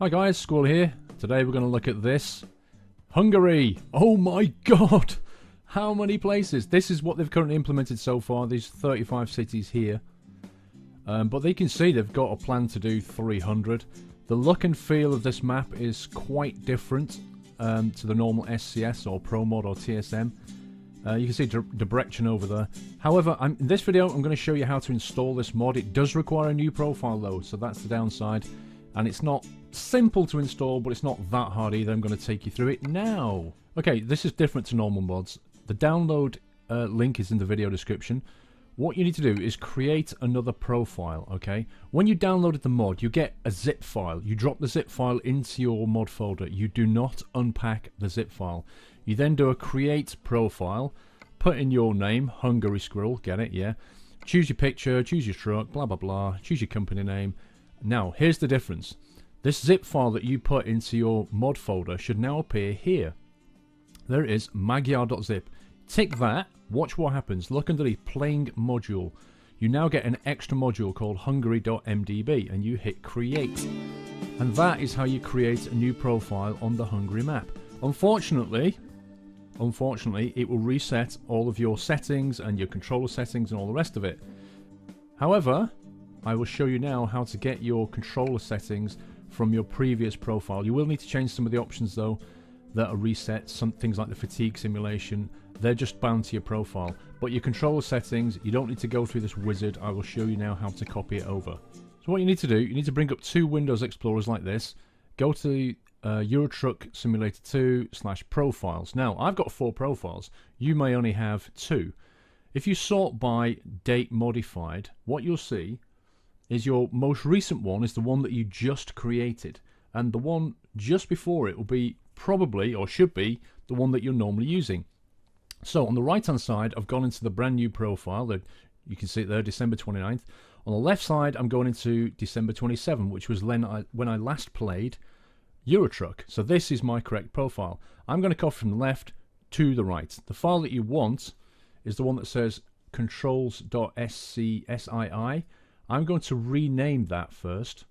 Hi guys, Squall here. Today we're going to look at this. Hungary! Oh my god! How many places? This is what they've currently implemented so far, these 35 cities here. But they can see they've got a plan to do 300. The look and feel of this map is quite different to the normal SCS or ProdMod or TSM. You can see Debrecen over there. However, in this video I'm going to show you how to install this mod. It does require a new profile though, so that's the downside. And it's not simple to install, but it's not that hard either. I'm going to take you through it now. Okay, this is different to normal mods. The download link is in the video description. What you need to do is create another profile, okay? When you downloaded the mod, you get a zip file. You drop the zip file into your mod folder. You do not unpack the zip file. You then do a create profile, put in your name, Hungary Squirrel, get it, yeah? Choose your picture, choose your truck, blah, blah, blah, choose your company name. Now, here's the difference. This zip file that you put into your mod folder should now appear here. There it is, magyar.zip. Tick that, watch what happens. Look underneath, playing module. You now get an extra module called Hungary.mdb, and you hit create. And that is how you create a new profile on the Hungary map. Unfortunately, it will reset all of your settings and your controller settings and all the rest of it. However, I will show you now how to get your controller settings from your previous profile. You will need to change some of the options though that are reset. Some things like the fatigue simulation, they're just bound to your profile. But your controller settings, you don't need to go through this wizard. I will show you now how to copy it over. So what you need to do, you need to bring up two Windows Explorers like this. Go to Euro Truck Simulator 2 /profiles. Now, I've got 4 profiles. You may only have 2. If you sort by date modified, what you'll see is your most recent one is the one that you just created. And the one just before it will be probably, or should be, the one that you're normally using. So on the right hand side, I've gone into the brand new profile. That you can see it there, December 29th. On the left side, I'm going into December 27, which was when I last played Eurotruck. So this is my correct profile. I'm going to copy from the left to the right. The file that you want is the one that says controls.scii. I'm going to rename that first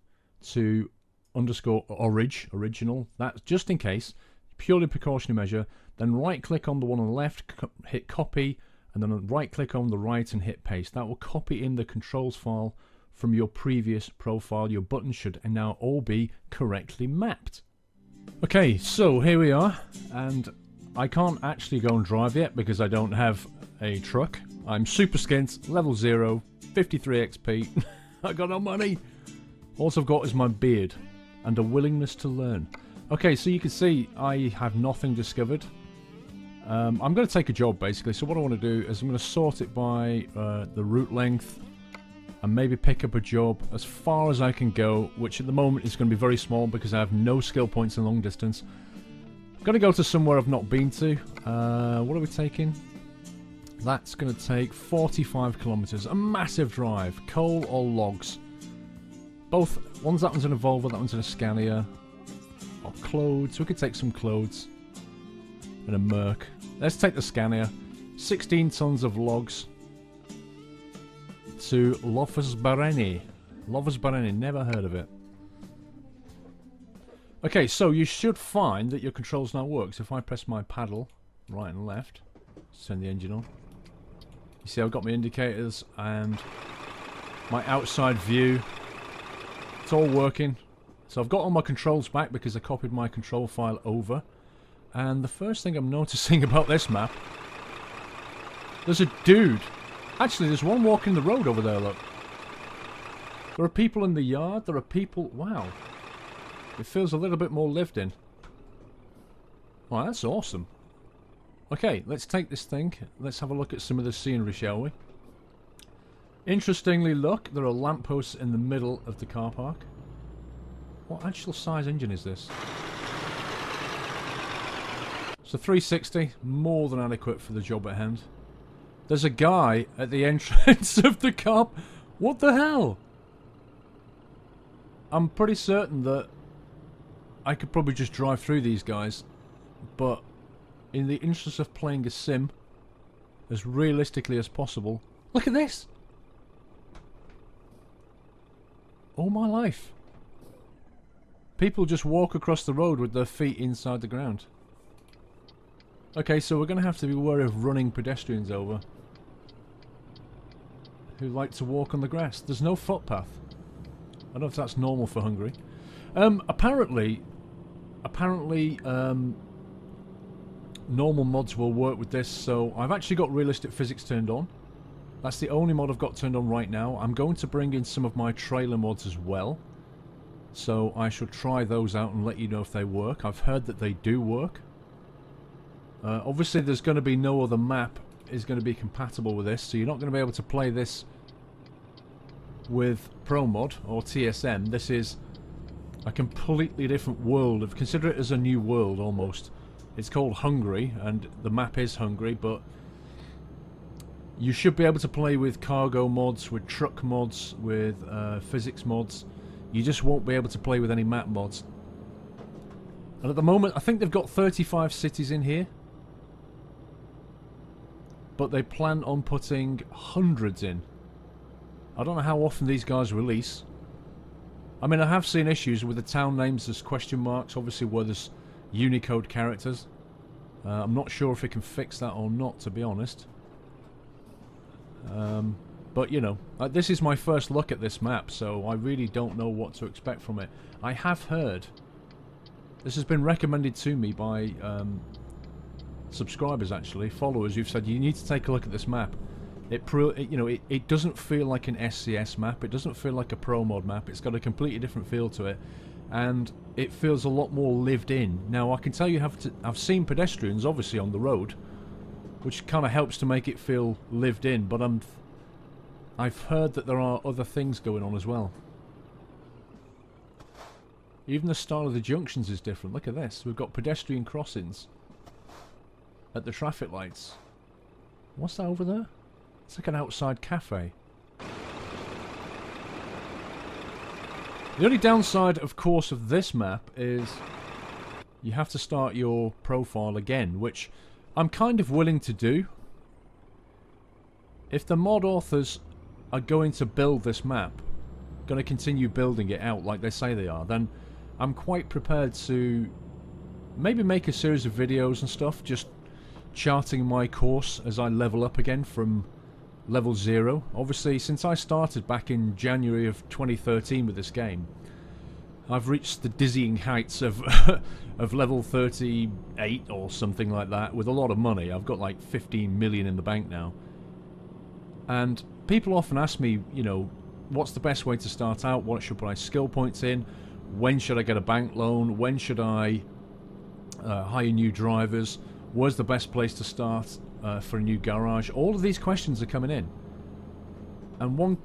to _original. That's just in case, purely precautionary measure. Then right click on the one on the left, hit copy, and then right click on the right and hit paste. That will copy in the controls file from your previous profile. Your buttons should now all be correctly mapped. Okay, so here we are, and I can't actually go and drive yet because I don't have a truck. I'm super skint, level 0, 53 XP. I got no money. All I've got is my beard and a willingness to learn. Okay, so you can see I have nothing discovered. I'm going to take a job basically. So what I want to do is I'm going to sort it by the route length and maybe pick up a job as far as I can go, which at the moment is going to be very small because I have no skill points in long distance. I'm going to go to somewhere I've not been to. What are we taking? That's going to take 45 kilometers. A massive drive. Coal or logs? Both. That one's in a Volvo, that one's in a Scania. Or clothes. We could take some clothes. And a Merc. Let's take the Scania. 16 tons of logs. To Lovesbareni. Lovesbareni, never heard of it. Okay, so you should find that your controls now work. So if I press my paddle, right and left, turn the engine on. You see I've got my indicators and my outside view. It's all working. So I've got all my controls back because I copied my control file over. And the first thing I'm noticing about this map, there's a dude. Actually, there's one walking the road over there, look. There are people in the yard. There are people... Wow. It feels a little bit more lived in. Wow, that's awesome. Okay, let's take this thing. Let's have a look at some of the scenery, shall we? Interestingly, look, there are lampposts in the middle of the car park. What actual size engine is this? So 360, more than adequate for the job at hand. There's a guy at the entrance of the car. What the hell? I'm pretty certain that I could probably just drive through these guys, but in the interest of playing a sim as realistically as possible, look at this! All my life. People just walk across the road with their feet inside the ground. Okay, so we're going to have to be wary of running pedestrians over who like to walk on the grass. There's no footpath. I don't know if that's normal for Hungary. Apparently, normal mods will work with this, so I've actually got realistic physics turned on. That's the only mod I've got turned on right now. I'm going to bring in some of my trailer mods as well, so I shall try those out and let you know if they work. I've heard that they do work. Obviously there's going to be no other map is going to be compatible with this, so you're not going to be able to play this with ProdMod or TSM. This is a completely different world. Consider it as a new world almost. It's called Hungary and the map is Hungary, but you should be able to play with cargo mods, with truck mods, with physics mods. You just won't be able to play with any map mods. And at the moment I think they've got 35 cities in here, but they plan on putting hundreds in. I don't know how often these guys release. I mean, I have seen issues with the town names as question marks, obviously where there's Unicode characters. I'm not sure if it can fix that or not, to be honest. But, you know, this is my first look at this map, so I really don't know what to expect from it. I have heard, this has been recommended to me by subscribers, actually, followers, who've said you need to take a look at this map. It doesn't feel like an SCS map, it doesn't feel like a ProdMod map, it's got a completely different feel to it, and it feels a lot more lived in. Now, I can tell you, I've seen pedestrians, obviously, on the road, which kind of helps to make it feel lived in, but I've heard that there are other things going on as well. Even the style of the junctions is different. Look at this, we've got pedestrian crossings at the traffic lights. What's that over there? It's like an outside cafe. The only downside, of course, of this map is you have to start your profile again, which I'm kind of willing to do. If the mod authors are going to build this map, going to continue building it out like they say they are, then I'm quite prepared to maybe make a series of videos and stuff, just charting my course as I level up again from level 0. Obviously, since I started back in January of 2013 with this game, I've reached the dizzying heights of of level 38 or something like that with a lot of money. I've got like 15 million in the bank now. And people often ask me, you know, what's the best way to start out? What should I put skill points in? When should I get a bank loan? When should I hire new drivers? Where's the best place to start for a new garage? All of these questions are coming in. And one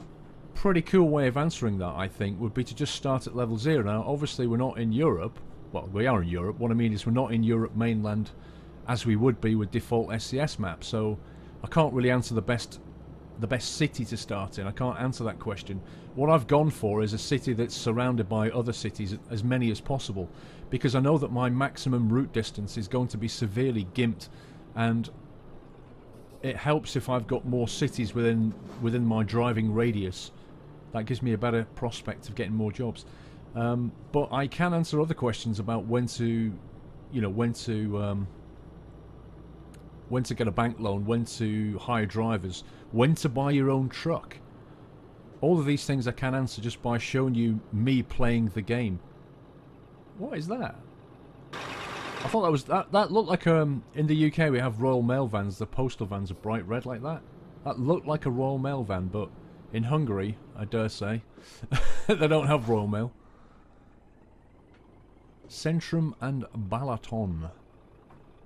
pretty cool way of answering that, I think, would be to just start at level 0. Now, obviously, we're not in Europe. Well, we are in Europe. What I mean is we're not in Europe mainland as we would be with default SCS maps. So I can't really answer the best city to start in. I can't answer that question. What I've gone for is a city that's surrounded by other cities, as many as possible, because I know that my maximum route distance is going to be severely gimped, and it helps if I've got more cities within my driving radius. That gives me a better prospect of getting more jobs. But I can answer other questions about when to get a bank loan, when to hire drivers, when to buy your own truck. All of these things I can answer just by showing you me playing the game. What is that? I thought that was that looked like in the UK we have Royal Mail vans. The postal vans are bright red like that. That looked like a Royal Mail van, but in Hungary, I dare say, they don't have Royal Mail. Centrum and Balaton.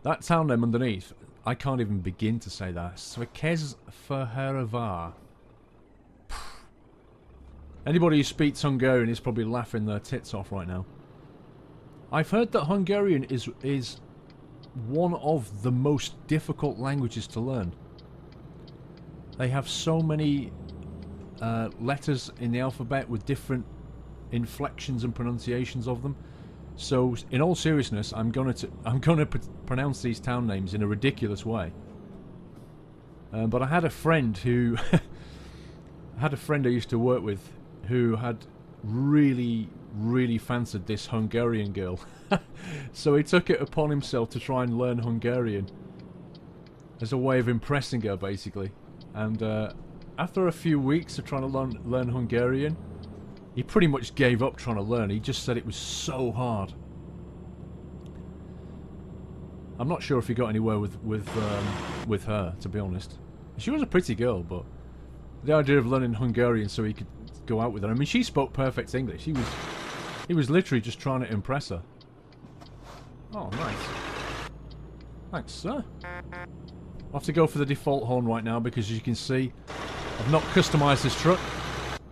That town name underneath, I can't even begin to say that. Székesfehérvár. Anybody who speaks Hungarian is probably laughing their tits off right now. I've heard that Hungarian is one of the most difficult languages to learn. They have so many letters in the alphabet with different inflections and pronunciations of them. So, in all seriousness, I'm gonna pronounce these town names in a ridiculous way. But I had a friend who I used to work with who had really, really fancied this Hungarian girl. So he took it upon himself to try and learn Hungarian as a way of impressing her, basically. And after a few weeks of trying to learn Hungarian, he pretty much gave up trying to learn. He just said it was so hard. I'm not sure if he got anywhere with her, to be honest. She was a pretty girl, but the idea of learning Hungarian so he could go out with her. I mean, she spoke perfect English. He was literally just trying to impress her. Oh, nice. Thanks, sir. I'll have to go for the default horn right now because, as you can see, I've not customised this truck.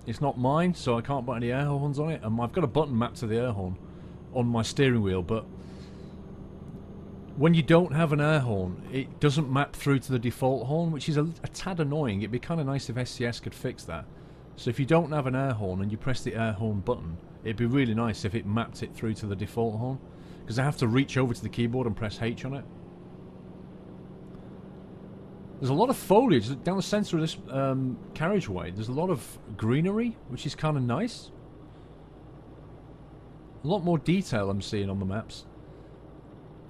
It's not mine, so I can't put any air horns on it. I've got a button mapped to the air horn on my steering wheel, but when you don't have an air horn, it doesn't map through to the default horn, which is a tad annoying. It'd be kind of nice if SCS could fix that. So if you don't have an air horn and you press the air horn button, it'd be really nice if it mapped it through to the default horn, because I have to reach over to the keyboard and press H on it. There's a lot of foliage down the centre of this carriageway. There's a lot of greenery, which is kind of nice. A lot more detail I'm seeing on the maps.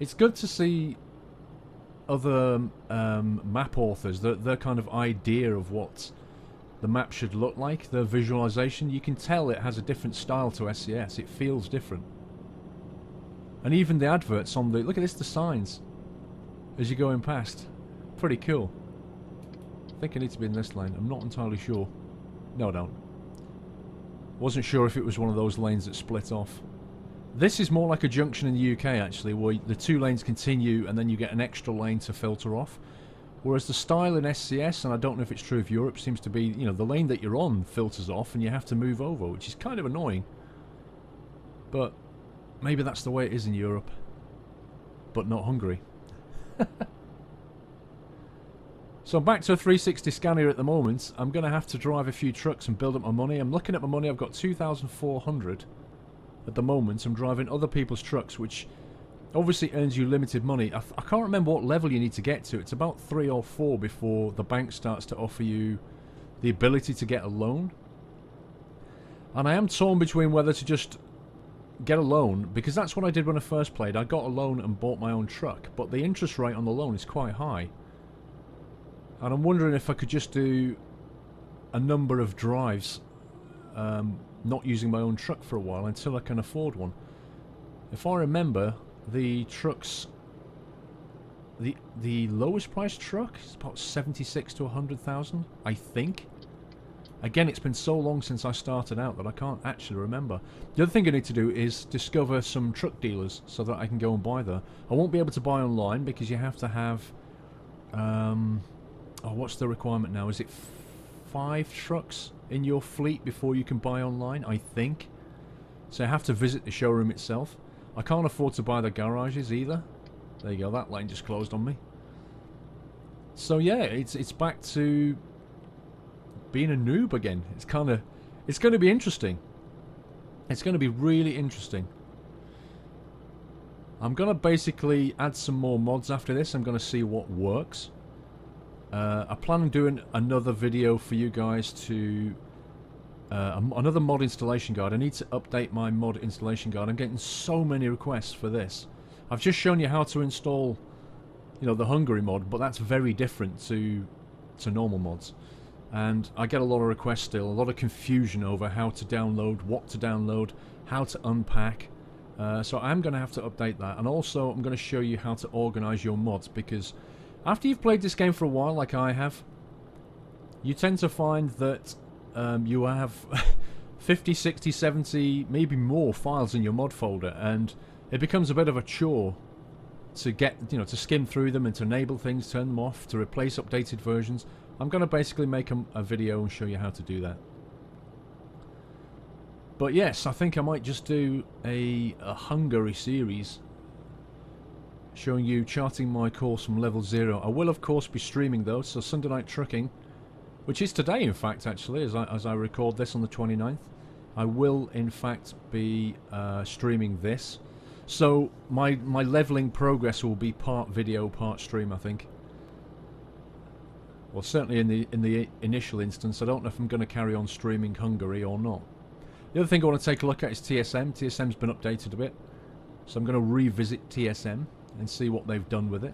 It's good to see other map authors, their kind of idea of what the map should look like, their visualization. You can tell it has a different style to SCS. It feels different. And even the adverts on the... Look at this, the signs as you're going past. Pretty cool. I think I need to be in this lane. I'm not entirely sure. No, I don't. Wasn't sure if it was one of those lanes that split off. This is more like a junction in the UK, actually, where the two lanes continue and then you get an extra lane to filter off. Whereas the style in SCS, and I don't know if it's true of Europe, seems to be, you know, the lane that you're on filters off and you have to move over, which is kind of annoying. But maybe that's the way it is in Europe. But not Hungary. So back to a 360 Scania at the moment. I'm going to have to drive a few trucks and build up my money. I'm looking at my money. I've got 2,400 at the moment. I'm driving other people's trucks, which obviously earns you limited money. I can't remember what level you need to get to. It's about 3 or 4 before the bank starts to offer you the ability to get a loan. And I am torn between whether to just get a loan, because that's what I did when I first played. I got a loan and bought my own truck, but the interest rate on the loan is quite high. And I'm wondering if I could just do a number of drives not using my own truck for a while until I can afford one. If I remember, the trucks, the lowest price truck is about 76 to 100,000, I think. Again, it's been so long since I started out that I can't actually remember. The other thing I need to do is discover some truck dealers so that I can go and buy there. I won't be able to buy online because you have to have... oh, what's the requirement now? Is it 5 trucks in your fleet before you can buy online, I think? So I have to visit the showroom itself. I can't afford to buy the garages either. There you go, that lane just closed on me. So yeah, it's back to being a noob again. It's going to be interesting. It's going to be really interesting. I'm going to basically add some more mods after this. I'm going to see what works. I plan on doing another video for you guys to... another mod installation guide. I need to update my mod installation guide. I'm getting so many requests for this. I've just shown you how to install, you know, the Hungary mod, but that's very different to normal mods. And I get a lot of requests still, a lot of confusion over how to download, what to download, how to unpack. So I'm going to have to update that. And also I'm going to show you how to organise your mods, because after you've played this game for a while, like I have, you tend to find that you have 50, 60, 70, maybe more files in your mod folder, and it becomes a bit of a chore to get, you know, to skim through them and to enable things, turn them off, to replace updated versions. I'm going to basically make a video and show you how to do that. But yes, I think I might just do a Hungary series showing you charting my course from level 0. I will of course be streaming though, so Sunday Night Trucking, which is today in fact actually, as I record this on the 29th, I will in fact be streaming this. So my leveling progress will be part video, part stream, I think. Well, certainly in the initial instance. I don't know if I'm going to carry on streaming Hungary or not. The other thing I want to take a look at is TSM. TSM's been updated a bit. So I'm going to revisit TSM and see what they've done with it.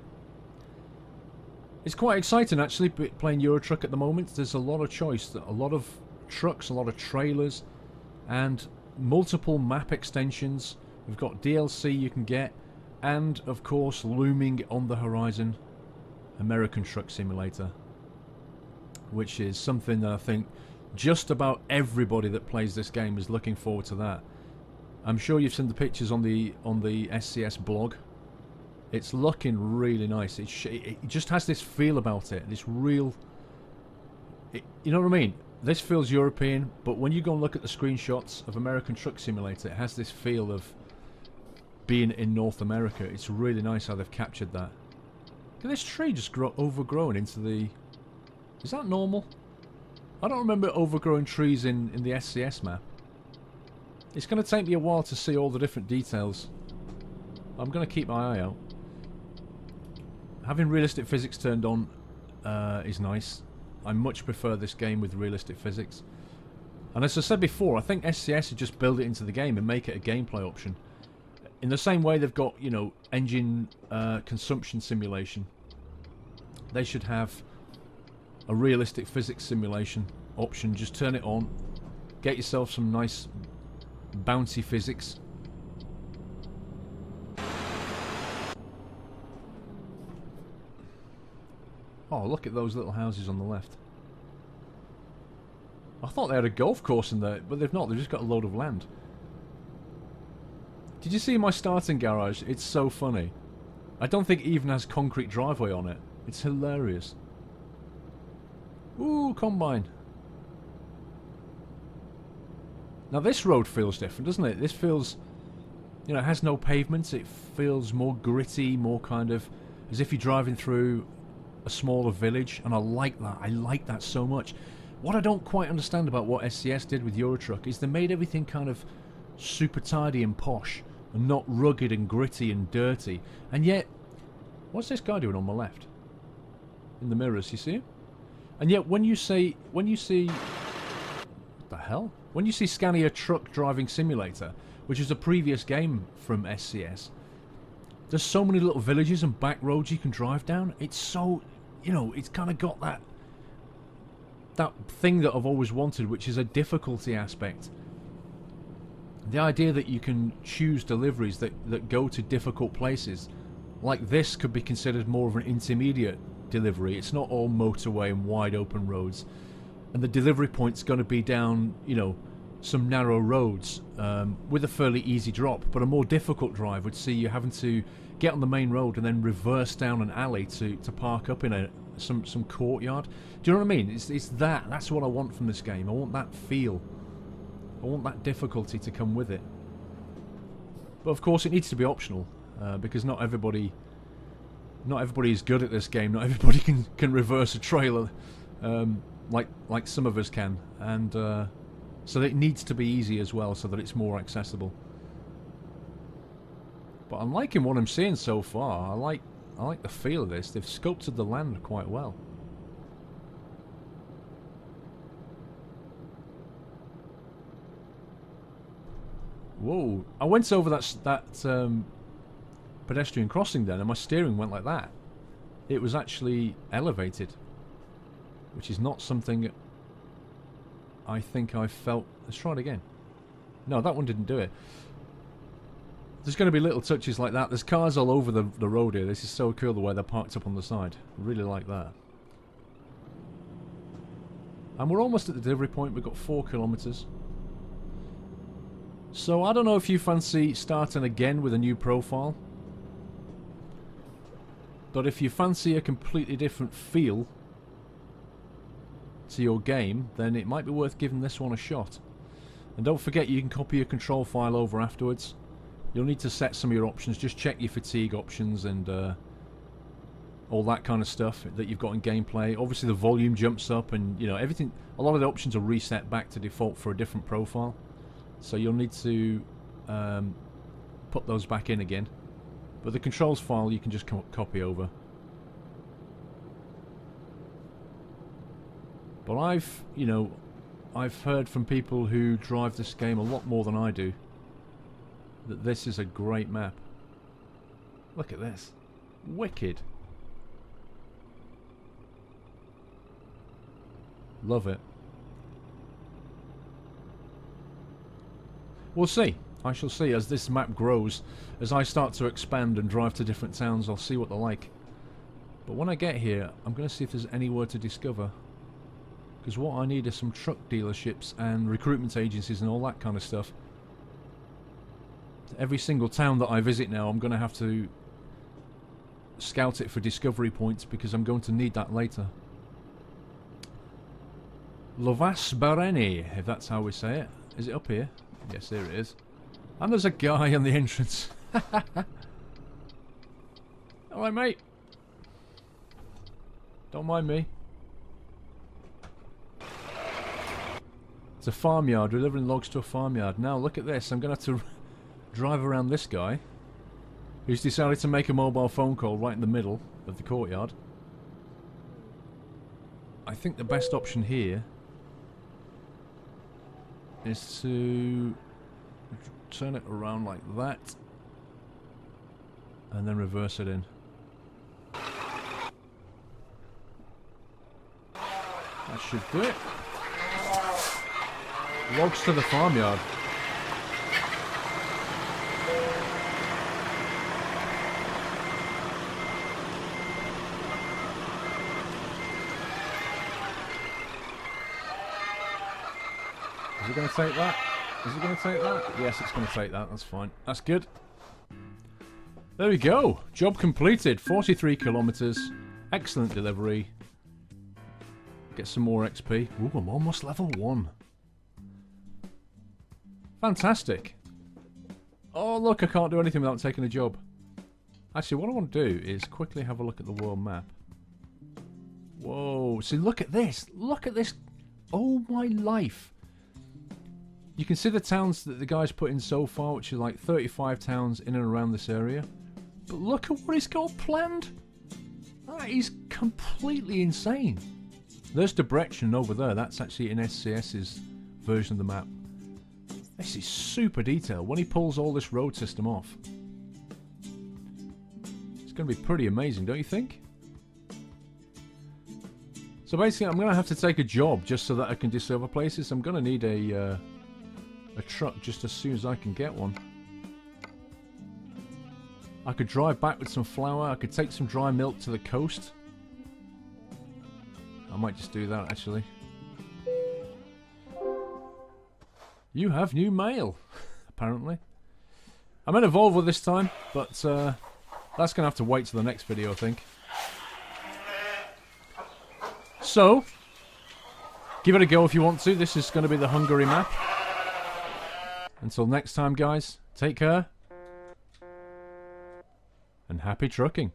It's quite exciting actually playing Euro Truck at the moment. There's a lot of choice, a lot of trucks, a lot of trailers, and multiple map extensions. We've got DLC you can get, and of course looming on the horizon, American Truck Simulator, which is something that I think just about everybody that plays this game is looking forward to. That I'm sure you've seen the pictures on the SCS blog. It's looking really nice. It just has this feel about it, this real... you know what I mean? This feels European, but when you go and look at the screenshots of American Truck Simulator, it has this feel of being in North America. It's really nice how they've captured that. Look at this tree just overgrown into the... Is that normal? I don't remember overgrown trees in the SCS map. It's going to take me a while to see all the different details. I'm going to keep my eye out. Having realistic physics turned on is nice. I much prefer this game with realistic physics. And as I said before, I think SCS should just build it into the game and make it a gameplay option. In the same way they've got, you know, engine consumption simulation, they should have a realistic physics simulation option. Just turn it on, get yourself some nice bouncy physics. Oh, look at those little houses on the left. I thought they had a golf course in there, but they've not. They've just got a load of land. Did you see my starting garage? It's so funny. I don't think it even has concrete driveway on it. It's hilarious. Ooh, combine. Now this road feels different, doesn't it? This feels, you know, it has no pavement. It feels more gritty, more kind of as if you're driving through a smaller village, and I like that. I like that so much. What I don't quite understand about what SCS did with Eurotruck is they made everything kind of super tidy and posh, and not rugged and gritty and dirty. And yet, what's this guy doing on my left? In the mirrors, you see him? And yet, when you see, what the hell? When you see Scania Truck Driving Simulator, which is a previous game from SCS, there's so many little villages and back roads you can drive down. It's so, you know, it's kind of got that thing that I've always wanted, which is a difficulty aspect. The idea that you can choose deliveries that go to difficult places, like this could be considered more of an intermediate delivery. It's not all motorway and wide open roads, and the delivery point's going to be down, you know, some narrow roads with a fairly easy drop. But a more difficult drive would see you having to get on the main road and then reverse down an alley to park up in some courtyard. Do you know what I mean? It's that's what I want from this game. I want that feel. I want that difficulty to come with it. But of course it needs to be optional, because not everybody is good at this game. Not everybody can reverse a trailer like some of us can, and so it needs to be easy as well, so that it's more accessible. But I'm liking what I'm seeing so far. I like the feel of this. They've sculpted the land quite well. Whoa! I went over that pedestrian crossing then, and my steering went like that. It was actually elevated, which is not something I think I felt. Let's try it again. No, that one didn't do it. There's going to be little touches like that. There's cars all over the road here. This is so cool the way they're parked up on the side. Really like that. And we're almost at the delivery point. We've got 4 kilometers. So I don't know if you fancy starting again with a new profile, but if you fancy a completely different feel to your game, then it might be worth giving this one a shot. And don't forget, you can copy your control file over afterwards. You'll need to set some of your options. Just check your fatigue options and all that kind of stuff that you've got in gameplay. Obviously the volume jumps up, and you know, everything, a lot of the options are reset back to default for a different profile. So you'll need to put those back in again. But the controls file you can just copy over. But I've I've heard from people who drive this game a lot more than I do that this is a great map. Look at this. Wicked. Love it. We'll see. I shall see as this map grows. As I start to expand and drive to different towns, I'll see what they're like. But when I get here, I'm going to see if there's anywhere to discover. Because what I need is some truck dealerships and recruitment agencies and all that kind of stuff. Every single town that I visit now, I'm going to have to scout it for discovery points because I'm going to need that later. Lovas Bareni, if that's how we say it. Is it up here? Yes, there it is. And there's a guy on the entrance. Alright, mate. Don't mind me. It's a farmyard, delivering logs to a farmyard. Now, look at this. I'm going to have to drive around this guy who's decided to make a mobile phone call right in the middle of the courtyard. I think the best option here is to turn it around like that and then reverse it in. That should do it. Logs to the farmyard. Is it going to take that? Is it going to take that? Yes, it's going to take that. That's fine. That's good. There we go. Job completed. 43 kilometers. Excellent delivery. Get some more XP. Ooh, I'm almost level 1. Fantastic. Oh, look, I can't do anything without taking a job. Actually, what I want to do is quickly have a look at the world map. Whoa. See, look at this. Look at this. Oh, my life. You can see the towns that the guy's put in so far, which are like 35 towns in and around this area. But look at what he's got planned. That is completely insane. There's Debrecen over there. That's actually in SCS's version of the map. This is super detailed. When he pulls all this road system off, it's going to be pretty amazing, don't you think? So basically, I'm going to have to take a job just so that I can discover places. I'm going to need a truck just as soon as I can get one. I could drive back with some flour. I could take some dry milk to the coast. I might just do that, actually. You have new mail, apparently. I'm in a Volvo this time, but that's going to have to wait till the next video, I think. So, give it a go if you want to. This is going to be the Hungary map. Until next time, guys, take care. And happy trucking.